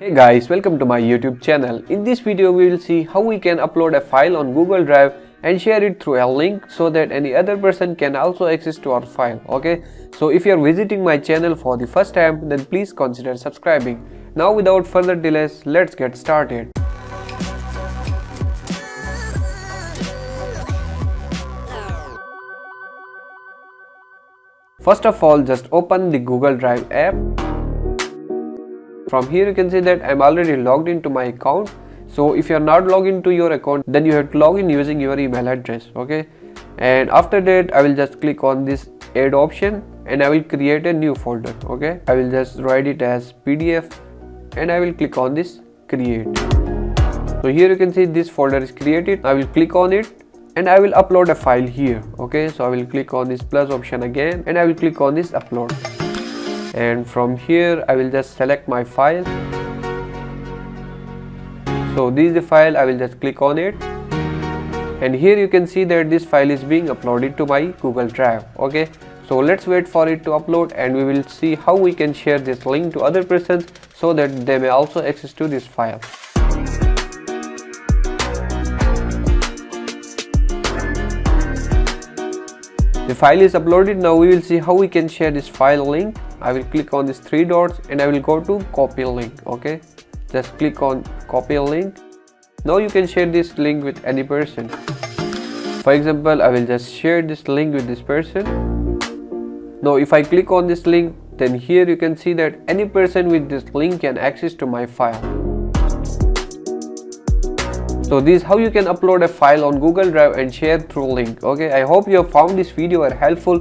Hey guys, welcome to my YouTube channel. In this video we will see how we can upload a file on Google Drive and share it through a link so that any other person can also access to our file. Okay, so if you are visiting my channel for the first time, then please consider subscribing. Now without further delays, let's get started. First of all, just open the Google Drive app. From here you can see that I'm already logged into my account. So if you are not logged into your account, then you have to log in using your email address. Okay, and after that I will just click on this add option and I will create a new folder. Okay, I will just write it as PDF and I will click on this create. So here you can see this folder is created. I will click on it and I will upload a file here. Okay, so I will click on this plus option again and I will click on this upload. And from here I will just select my file. So this is the file. I will just click on it and here you can see that this file is being uploaded to my Google Drive. Okay, so let's wait for it to upload and we will see how we can share this link to other persons so that they may also access to this file. The file is uploaded. Now we will see how we can share this file link. I will click on these three dots and I will go to copy link. Okay, just click on copy link. Now you can share this link with any person. For example, I will just share this link with this person. Now if I click on this link, then here you can see that any person with this link can access to my file. So this is how you can upload a file on Google Drive and share through link. Okay, I hope you have found this video helpful.